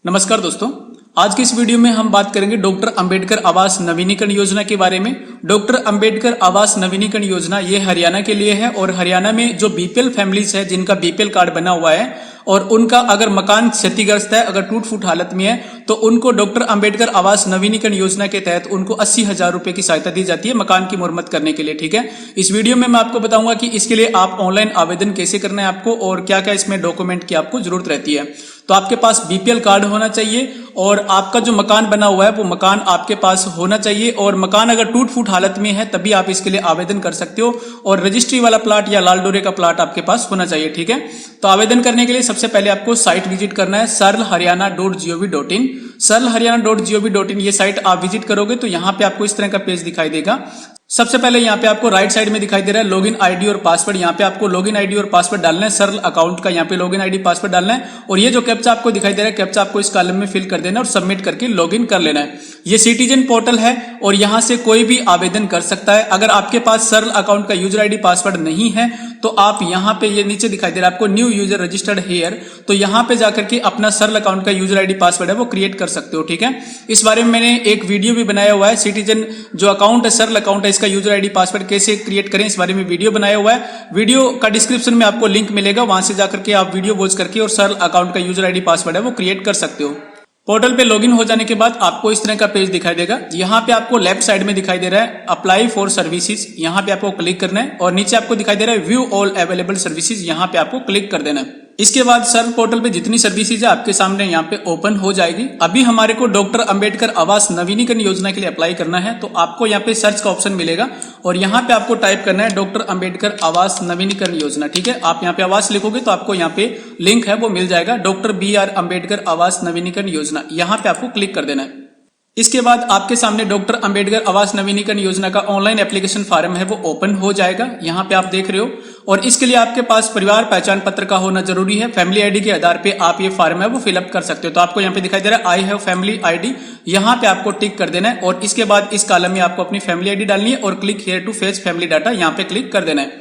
नमस्कार दोस्तों, आज की इस वीडियो में हम बात करेंगे डॉक्टर अंबेडकर आवास नवीनीकरण योजना के बारे में। डॉक्टर अंबेडकर आवास नवीनीकरण योजना ये हरियाणा के लिए है और हरियाणा में जो बीपीएल फैमिलीज है जिनका बीपीएल कार्ड बना हुआ है और उनका अगर मकान क्षतिग्रस्त है, अगर टूट फूट हालत में है, तो उनको डॉक्टर अंबेडकर आवास नवीनीकरण योजना के तहत उनको 80,000 रुपए की सहायता दी जाती है मकान की मुरम्मत करने के लिए। ठीक है, इस वीडियो में मैं आपको बताऊंगा कि इसके लिए आप ऑनलाइन आवेदन कैसे करना है आपको और क्या क्या इसमें डॉक्यूमेंट की आपको जरूरत रहती है। तो आपके पास बीपीएल कार्ड होना चाहिए और आपका जो मकान बना हुआ है वो मकान आपके पास होना चाहिए और मकान अगर टूट फूट हालत में है तभी आप इसके लिए आवेदन कर सकते हो और रजिस्ट्री वाला प्लाट या लाल डोरे का प्लाट आपके पास होना चाहिए। ठीक है, तो आवेदन करने के लिए सबसे पहले आपको साइट विजिट करना है sarlharyana.gov.in। sarlharyana.gov.in ये साइट आप विजिट करोगे तो यहाँ पे आपको इस तरह का पेज दिखाई देगा। सबसे पहले यहाँ पे आपको राइट साइड में दिखाई दे रहा है लॉगिन आईडी और पासवर्ड। यहाँ पे आपको लॉगिन आईडी और पासवर्ड डालना है, सरल अकाउंट का यहाँ पे लॉगिन आईडी पासवर्ड डालना है और ये जो कैप्चा आपको दिखाई दे रहा है कैप्चा आपको इस कॉलम में फिल कर देना है और सबमिट करके लॉगिन कर लेना है। ये सिटीजन पोर्टल है और यहाँ से कोई भी आवेदन कर सकता है। अगर आपके पास सरल अकाउंट का यूजर आईडी पासवर्ड नहीं है तो आप यहाँ पे ये नीचे दिखाई दे रहा है आपको न्यू यूजर रजिस्टर्ड हेयर, तो यहाँ पे जाकर के अपना सरल अकाउंट का यूजर आईडी पासवर्ड है वो क्रिएट कर सकते हो। ठीक है, इस बारे में मैंने एक वीडियो भी बनाया हुआ है, सिटीजन जो अकाउंट है सरल अकाउंट है इसका यूजर आईडी पासवर्ड कैसे क्रिएट करें इस बारे में वीडियो बनाया हुआ है। वीडियो का डिस्क्रिप्शन में आपको लिंक मिलेगा, वहां से जाकर के आप वीडियो वॉच करके और सरल अकाउंट का यूजर आईडी पासवर्ड है वो क्रिएट कर सकते हो। पोर्टल पे लॉगिन हो जाने के बाद आपको इस तरह का पेज दिखाई देगा। यहाँ पे आपको लेफ्ट साइड में दिखाई दे रहा है अप्लाई फॉर सर्विसेज, यहाँ पे आपको क्लिक करना है और नीचे आपको दिखाई दे रहा है व्यू ऑल अवेलेबल सर्विसेज, यहाँ पे आपको क्लिक कर देना है। इसके बाद सर्व पोर्टल पे जितनी सर्विसेज है आपके सामने यहाँ पे ओपन हो जाएगी। अभी हमारे को डॉक्टर अंबेडकर आवास नवीनीकरण योजना के लिए अप्लाई करना है तो आपको यहाँ पे सर्च का ऑप्शन मिलेगा और यहाँ पे आपको टाइप करना है डॉक्टर अंबेडकर आवास नवीनीकरण योजना। ठीक है, आप यहाँ पे आवास लिखोगे तो आपको यहाँ पे लिंक है वो मिल जाएगा, डॉक्टर BR अंबेडकर आवास नवीनीकरण योजना, यहाँ पे आपको क्लिक कर देना है। इसके बाद आपके सामने डॉक्टर अंबेडकर आवास नवीनीकरण योजना का ऑनलाइन एप्लीकेशन फॉर्म है वो ओपन हो जाएगा, यहाँ पे आप देख रहे हो। और इसके लिए आपके पास परिवार पहचान पत्र का होना जरूरी है। फैमिली आईडी के आधार पे आप ये फॉर्म है वो फिलअप कर सकते हो। तो आपको यहाँ पे दिखाई दे रहा है आई हैव फैमिली आईडी, यहाँ पे आपको टिक कर देना है और इसके बाद इस कॉलम में आपको अपनी फैमिली आईडी डालनी है और click here to fetch family data, यहाँ पे क्लिक कर देना है।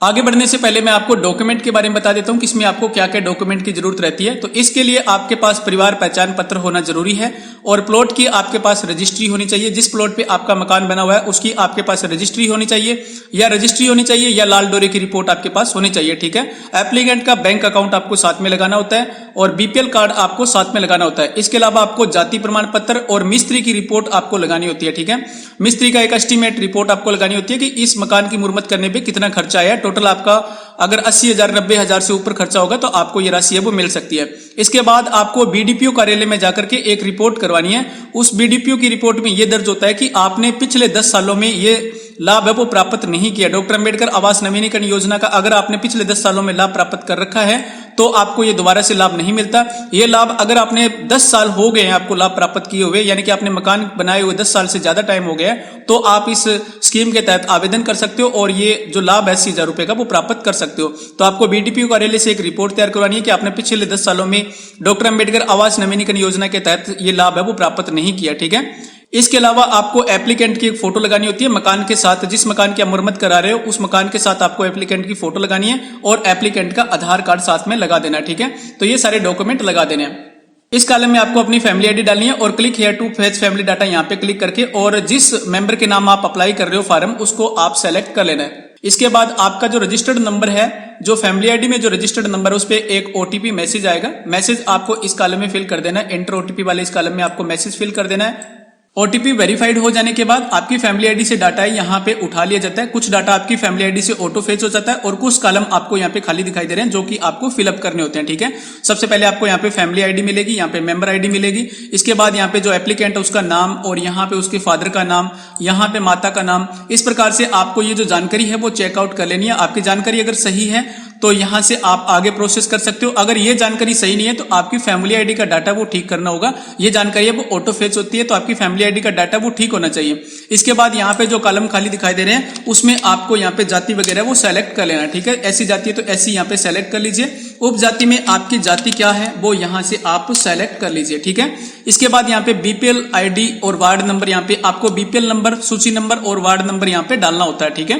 आगे बढ़ने से पहले मैं आपको डॉक्यूमेंट के बारे में बता देता हूं कि इसमें आपको क्या क्या डॉक्यूमेंट की जरूरत रहती है। तो इसके लिए आपके पास परिवार पहचान पत्र होना जरूरी है और प्लॉट की आपके पास रजिस्ट्री होनी चाहिए। जिस प्लॉट पे आपका मकान बना हुआ है उसकी आपके पास रजिस्ट्री होनी चाहिए या लाल डोरे की रिपोर्ट आपके पास होनी चाहिए। ठीक है, एप्लीकेंट का बैंक अकाउंट आपको साथ में लगाना होता है और बीपीएल कार्ड आपको साथ में लगाना होता है। इसके अलावा आपको जाति प्रमाण पत्र और मिस्त्री की रिपोर्ट आपको लगानी होती है। ठीक है, मिस्त्री का एक एस्टीमेट रिपोर्ट आपको लगानी होती है कि इस मकान की मुरम्मत करने पे कितना खर्चा आया। टोटल आपका अगर 80,000 90,000 से ऊपर खर्चा होगा तो आपको ये राशि है वो मिल सकती है। इसके बाद आपको बीडीपीओ कार्यालय में जाकर के एक रिपोर्ट करवानी है। उस बीडीपीओ की रिपोर्ट में ये दर्ज होता है कि आपने पिछले 10 सालों में ये लाभ है वो प्राप्त नहीं किया। डॉक्टर अंबेडकर आवास नवीनीकरण योजना का अगर आपने पिछले 10 सालों में लाभ प्राप्त कर रखा है तो आपको ये दोबारा से लाभ नहीं मिलता। ये लाभ अगर आपने 10 साल हो गए हैं आपको लाभ प्राप्त किए हुए, यानी कि आपने मकान बनाए हुए 10 साल से ज्यादा टाइम हो गया है, तो आप इस स्कीम के तहत आवेदन कर सकते हो और ये जो लाभ है 80,000 रुपए का वो प्राप्त कर सकते हो। तो आपको बीडीपीओ कार्यालय से एक रिपोर्ट तैयार करवानी है कि आपने पिछले 10 सालों में डॉक्टर अंबेडकर आवास नवीनीकरण योजना के तहत ये लाभ है वो प्राप्त नहीं किया। ठीक है, इसके अलावा आपको एप्लीकेंट की एक फोटो लगानी होती है मकान के साथ। जिस मकान की आप मुरम्मत करा रहे हो उस मकान के साथ आपको एप्लीकेंट की फोटो लगानी है और एप्लीकेंट का आधार कार्ड साथ में लगा देना है। ठीक है, तो ये सारे डॉक्यूमेंट लगा देने हैं। इस कॉलम में आपको अपनी फैमिली आईडी डालनी है और click here to fetch family data यहाँ पे क्लिक करके और जिस मेंबर के नाम आप अप्लाई कर रहे हो फॉर्म उसको आप सेलेक्ट कर लेना है। इसके बाद आपका जो रजिस्टर्ड नंबर है, जो फैमिली आईडी में जो रजिस्टर्ड नंबर है उस पे एक ओटीपी मैसेज आएगा। मैसेज आपको इस कॉलम में फिल कर देना है, एंटर ओटीपी वाले इस कॉलम में आपको मैसेज फिल कर देना है। ओटीपी वेरीफाइड हो जाने के बाद आपकी फैमिली आईडी से डाटा है यहाँ पे उठा लिया जाता है। कुछ डाटा आपकी फैमिली आईडी से ऑटो फेच हो जाता है और कुछ कॉलम आपको यहाँ पे खाली दिखाई दे रहे हैं जो कि आपको फिलअप करने होते हैं। ठीक है, सबसे पहले आपको यहाँ पे फैमिली आईडी मिलेगी, यहाँ पे मेंबर आईडी मिलेगी। इसके बाद यहाँ पे जो एप्लीकेंट है उसका नाम और यहाँ पे उसके फादर का नाम, यहाँ पे माता का नाम। इस प्रकार से आपको ये जो जानकारी है वो चेकआउट कर लेनी है। आपकी जानकारी अगर सही है तो यहां से आप आगे प्रोसेस कर सकते हो। अगर ये जानकारी सही नहीं है तो आपकी फैमिली आईडी का डाटा वो ठीक करना होगा। ये जानकारी है वो ऑटो फेच होती है तो आपकी फैमिली आईडी का डाटा वो ठीक होना चाहिए। इसके बाद यहाँ पे जो कॉलम खाली दिखाई दे रहे हैं उसमें आपको यहाँ पे जाति वगैरह वो सेलेक्ट कर लेना। ठीक है, ऐसी जाति है तो ऐसी यहाँ पे सेलेक्ट कर लीजिए। उपजाति में आपकी जाति क्या है वो यहाँ से आप सेलेक्ट कर लीजिए। ठीक है, इसके बाद यहाँ पे बीपीएल आईडी और वार्ड नंबर, यहाँ पे आपको बीपीएल नंबर, सूची नंबर और वार्ड नंबर यहाँ पे डालना होता है। ठीक है,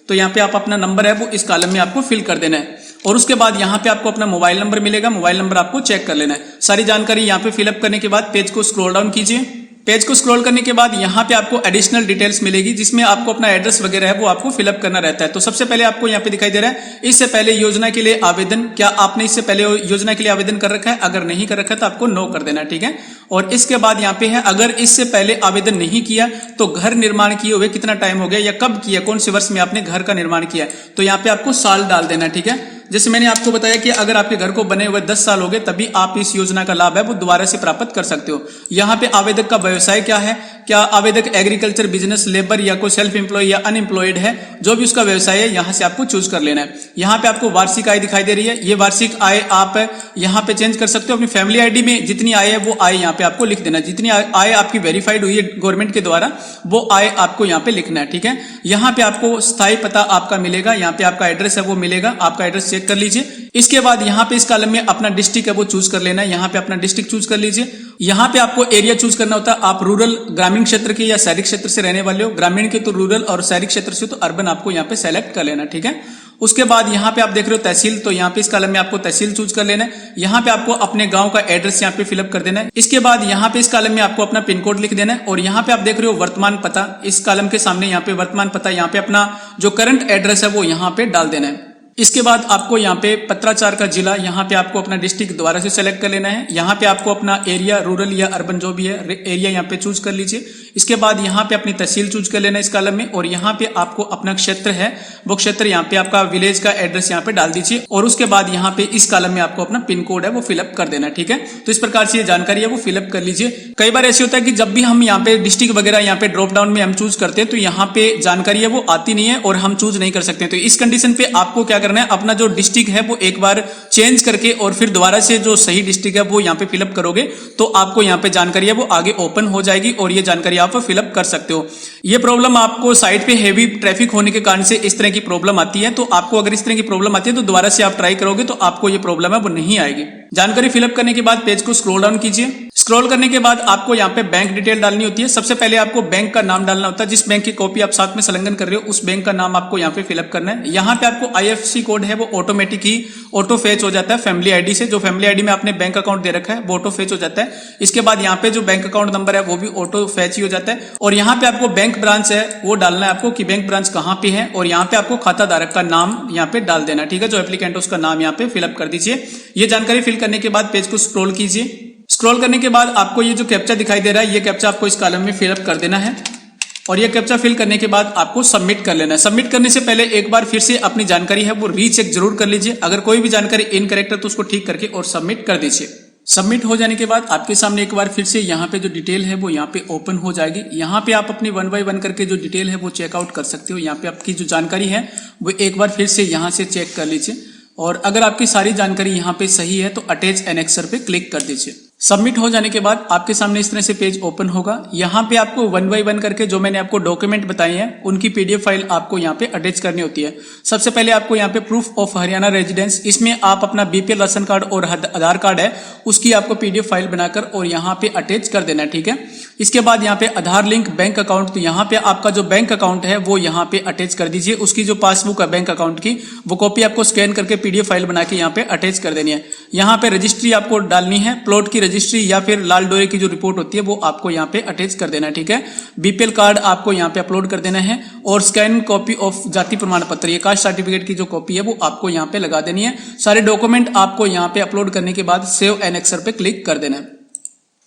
तो यहाँ पे आप अपना नंबर है वो इस कॉलम में आपको फिल कर देना है। और उसके बाद यहाँ पे आपको अपना मोबाइल नंबर मिलेगा, मोबाइल नंबर आपको चेक कर लेना है। सारी जानकारी यहाँ पे फिलअप करने के बाद पेज को स्क्रॉल डाउन कीजिए। पेज को स्क्रॉल करने के बाद यहाँ पे आपको एडिशनल डिटेल्स मिलेगी जिसमें आपको अपना एड्रेस वगैरह है वो आपको फिलअप करना रहता है। तो सबसे पहले आपको यहाँ पे दिखाई दे रहा है इससे पहले योजना के लिए आवेदन, क्या आपने इससे पहले योजना के लिए आवेदन कर रखा है? अगर नहीं कर रखा है तो आपको नो कर देना, ठीक है। और इसके बाद यहाँ पे है अगर इससे पहले आवेदन नहीं किया तो घर निर्माण किए हुए कितना टाइम हो गया या कब किया, कौन से वर्ष में आपने घर का निर्माण किया, तो यहाँ पे आपको साल डाल देना, ठीक है। जैसे मैंने आपको बताया कि अगर आपके घर को बने हुए 10 साल हो गए तभी आप इस योजना का लाभ है वो दोबारा से प्राप्त कर सकते हो। यहाँ पे आवेदक का व्यवसाय क्या है, क्या आवेदक एग्रीकल्चर, बिजनेस, लेबर या कोई सेल्फ एम्प्लॉय या अनएम्प्लॉयड है, जो भी उसका व्यवसाय है यहाँ से आपको चूज कर लेना है। यहाँ पे आपको वार्षिक आय दिखाई दे रही है, ये वार्षिक आय आप यहाँ पे चेंज कर सकते हो। अपनी फैमिली आईडी में जितनी आय है वो आय यहाँ पे आपको लिख देना, जितनी आय आपकी वेरीफाइड हुई है गवर्नमेंट के द्वारा वो आय आपको यहाँ पे लिखना है, ठीक है। यहाँ पे आपको स्थायी पता आपका मिलेगा, यहाँ पे आपका एड्रेस है वो मिलेगा, आपका एड्रेस चेक कर लीजिए। इसके बाद यहाँ पे इस कॉलम में अपना डिस्ट्रिक्ट है वो चूज कर लेना है, यहाँ पे अपना डिस्ट्रिक्ट चूज कर लीजिए। यहाँ पे आपको एरिया चूज करना होता है, आप रूरल ग्रामीण क्षेत्र के या शहरी क्षेत्र से रहने वाले हो, ग्रामीण के तो रूरल और शहरी क्षेत्र से तो अर्बन आपको यहाँ पे सेलेक्ट कर लेना, ठीक है। उसके बाद यहाँ पे आप देख रहे हो तहसील, तो यहाँ पे इस कॉलम में आपको तहसील चूज कर लेना है। यहाँ पे आपको अपने गांव का एड्रेस यहाँ पे फिलअप कर देना है। इसके बाद यहाँ पे इस कॉलम में आपको अपना पिन कोड लिख देना है और यहाँ पे आप देख रहे हो वर्तमान पता, इस कॉलम के सामने यहाँ पे वर्तमान पता, यहाँ पे अपना जो करंट एड्रेस है वो यहाँ पे डाल देना है। इसके बाद आपको यहाँ पे पत्राचार का जिला, यहाँ पे आपको अपना डिस्ट्रिक्ट दोबारा से सेलेक्ट कर लेना है। यहाँ पे आपको अपना एरिया, रूरल या अर्बन जो भी है एरिया यहाँ पे चूज कर लीजिए। इसके बाद यहाँ पे अपनी तहसील चूज कर लेना है इस कॉलम में और यहाँ पे आपको अपना क्षेत्र है वो क्षेत्र यहाँ पे आपका विलेज का एड्रेस यहाँ पे डाल दीजिए और उसके बाद यहाँ पे इस कॉलम में आपको अपना पिन कोड है वो फिलअप कर देना, ठीक है। तो इस प्रकार से ये जानकारी है वो फिलअप कर लीजिए। कई बार ऐसे होता है कि जब भी हम यहाँ पे डिस्ट्रिक्ट वगैरह यहाँ पे ड्रॉप डाउन में हम चूज करते हैं तो यहाँ पे जानकारी है वो आती नहीं है और हम चूज नहीं कर सकते। तो इस कंडीशन पे आपको क्या करना है, अपना जो डिस्ट्रिक्ट है वो एक बार चेंज करके और फिर दोबारा से जो सही डिस्ट्रिक्ट है वो यहाँ पे फिलअप करोगे तो आपको यहाँ पे जानकारी है वो आगे ओपन हो जाएगी और ये जानकारी आप फिलअप कर सकते हो। ये प्रॉब्लम आपको साइट पे हेवी ट्रैफिक होने के कारण से इस तरह की प्रॉब्लम आती है, तो आपको अगर इस तरह की प्रॉब्लम आती है तो दोबारा से आप ट्राई करोगे तो आपको ये प्रॉब्लम है वो नहीं आएगी। जानकारी फिलअप करने के बाद पेज को स्क्रॉल डाउन कीजिए। स्क्रॉल करने के बाद आपको यहाँ पे बैंक डिटेल डालनी होती है। सबसे पहले आपको बैंक का नाम डालना होता है, जिस बैंक की कॉपी आप साथ में संलग्न कर रहे हो उस बैंक का नाम आपको यहाँ पे फिलअप करना है। यहाँ पे आपको IFSC कोड है वो ऑटोमेटिक ही ऑटो फेच हो जाता है फैमिली आईडी से, जो फैमिली आईडी में आपने बैंक अकाउंट दे रखा है वो ऑटो फेच हो जाता है। इसके बाद यहाँ पे जो बैंक अकाउंट नंबर है वो भी ऑटो फेच ही हो जाता है और यहाँ पे आपको बैंक ब्रांच है वो डालना है आपको कि बैंक ब्रांच कहाँ पे है और यहाँ पे आपको खाता धारक का नाम यहाँ पे डाल देना, ठीक है। जो एप्लीकेंट है उसका नाम यहाँ पे फिलअप कर दीजिए। ये जानकारी फिल करने के बाद पेज को स्क्रॉल कीजिए। स्क्रॉल करने के बाद आपको ये जो कैप्चा दिखाई दे रहा है ये कैप्चा आपको इस कॉलम में फिलअप कर देना है और ये कैप्चा फिल करने के बाद आपको सबमिट कर लेना है। सबमिट करने से पहले एक बार फिर से अपनी जानकारी है वो रीचेक जरूर कर लीजिए। अगर कोई भी जानकारी इनकरेक्ट है तो उसको ठीक करके और सबमिट कर दीजिए। सबमिट हो जाने के बाद आपके सामने एक बार फिर से यहाँ पे जो डिटेल है वो यहाँ पे ओपन हो जाएगी। यहाँ पे आप अपनी 1 बाय 1 करके जो डिटेल है वो चेकआउट कर सकते हो। यहाँ पे आपकी जो जानकारी है वो एक बार फिर से यहाँ से चेक कर लीजिए और अगर आपकी सारी जानकारी यहाँ पे सही है तो अटैच एनेक्सर पे क्लिक कर दीजिए। सबमिट हो जाने के बाद आपके सामने इस तरह से पेज ओपन होगा। यहाँ पे आपको 1 बाय 1 करके जो मैंने आपको डॉक्यूमेंट बताए हैं उनकी PDF फाइल आपको यहाँ पे अटैच करनी होती है। सबसे पहले आपको यहाँ पे प्रूफ ऑफ हरियाणा रेजिडेंस, इसमें आप अपना BPL राशन कार्ड और आधार कार्ड है उसकी आपको PDF फाइल बनाकर और यहाँ पे अटैच कर देना है, ठीक है। इसके बाद यहाँ पे आधार लिंक बैंक अकाउंट, तो यहाँ पे आपका जो बैंक अकाउंट है वो यहाँ पे अटैच कर दीजिए। उसकी जो पासबुक है बैंक अकाउंट की वो कॉपी आपको स्कैन करके PDF फाइल बना के यहाँ पे अटैच कर देनी है। यहाँ पे रजिस्ट्री आपको डालनी है, प्लॉट की रजिस्ट्री या फिर लाल डोरे की जो रिपोर्ट होती है वो आपको यहाँ पे अटैच कर देना है, ठीक है। BPL कार्ड आपको यहाँ पे अपलोड कर देना है और स्कैन कॉपी ऑफ जाति प्रमाण पत्र, ये कास्ट सर्टिफिकेट की जो कॉपी है वो आपको यहाँ पे लगा देनी है। सारे डॉक्यूमेंट आपको यहाँ पे अपलोड करने के बाद सेव एनेक्सर पे क्लिक कर देना है।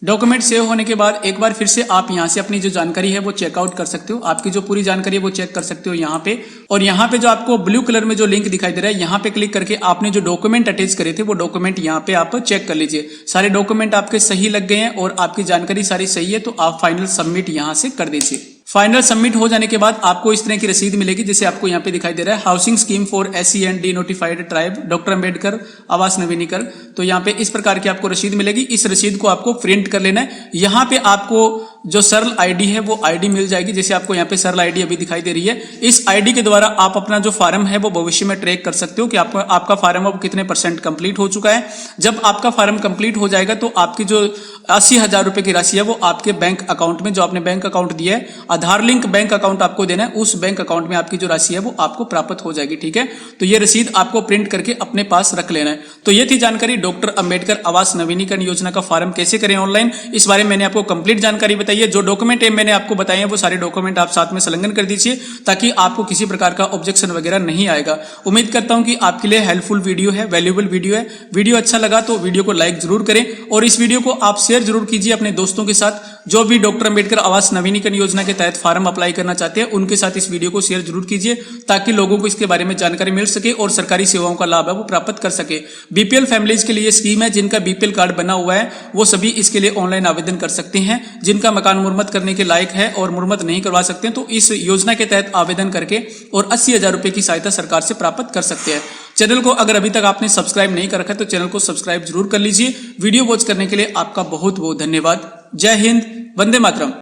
डॉक्यूमेंट सेव होने के बाद एक बार फिर से आप यहाँ से अपनी जो जानकारी है वो चेकआउट कर सकते हो। आपकी जो पूरी जानकारी है वो चेक कर सकते हो यहाँ पे, और यहाँ पे जो आपको ब्लू कलर में जो लिंक दिखाई दे रहा है यहाँ पे क्लिक करके आपने जो डॉक्यूमेंट अटैच करे थे वो डॉक्यूमेंट यहाँ पे आप चेक कर लीजिए। सारे डॉक्यूमेंट आपके सही लग गए हैं और आपकी जानकारी सारी सही है तो आप फाइनल सबमिट यहाँ से कर दीजिए। फाइनल सबमिट हो जाने के बाद आपको इस तरह की रसीद मिलेगी जैसे आपको यहाँ पे दिखाई दे रहा है, housing scheme for SC and D notified tribe doctor Ambedkar आवास नवीनीकरण। तो यहाँ पे इस प्रकार की आपको रसीद मिलेगी। इस रसीद को आपको प्रिंट कर लेना है। यहाँ पे आपको जो सरल आईडी है वो आईडी मिल जाएगी। जैसे आपको यहाँ पे सरल आईडी अभी दिखाई दे रही है, इस आईडी के द्वारा आप अपना जो फार्म है वो भविष्य में ट्रैक कर सकते हो कि आपका फार्म अब कितने % कंप्लीट हो चुका है। जब आपका फार्म कंप्लीट हो जाएगा तो आपकी जो 80,000 रुपए की राशि है वो आपके बैंक अकाउंट में, जो आपने बैंक अकाउंट दिया है, आधार लिंक बैंक अकाउंट आपको देना है, उस बैंक अकाउंट में आपकी जो राशि है वो आपको प्राप्त हो जाएगी। ठीक है, तो ये रसीद आपको प्रिंट करके अपने पास रख लेना है। तो ये थी जानकारी डॉक्टर अंबेडकर आवास नवीनीकरण योजना का फार्म कैसे करें ऑनलाइन। इस बारे में मैंने आपको कंप्लीट जानकारी बताई है। जो डॉक्यूमेंट है मैंने आपको बताए हैं वो सारे डॉक्यूमेंट आप साथ में संलग्न कर दीजिए ताकि आपको किसी प्रकार का ऑब्जेक्शन वगैरह नहीं आएगा। उम्मीद करता हूं कि आपके लिए हेल्पफुल वीडियो है, वैल्यूएबल वीडियो है। वीडियो अच्छा लगा तो वीडियो को लाइक जरूर करें और इस वीडियो को आप शेयर जरूर कीजिए अपने दोस्तों के साथ जो भी डॉक्टर अंबेडकर आवास नवीनीकरण योजना के तहत फार्म अप्लाई करना चाहते हैं। उनके साथ इस वीडियो को शेयर जरूर कीजिए ताकि लोगों को इसके बारे में जानकारी मिल सके और सरकारी सेवाओं का लाभ है वो प्राप्त कर सके। बीपीएल फैमिलीज के लिए स्कीम है, जिनका बीपीएल कार्ड बना हुआ है वो सभी इसके लिए ऑनलाइन आवेदन कर सकते हैं। जिनका मकान मुरम्मत करने के लायक है और मुरम्मत नहीं करवा सकते हैं तो इस योजना के तहत आवेदन करके और 80,000 रुपए की सहायता सरकार से प्राप्त कर सकते हैं। चैनल को अगर अभी तक आपने सब्सक्राइब नहीं कर रखा है तो चैनल को सब्सक्राइब जरूर कर लीजिए। वीडियो वॉच करने के लिए आपका बहुत बहुत धन्यवाद। जय हिंद, वंदे मातरम।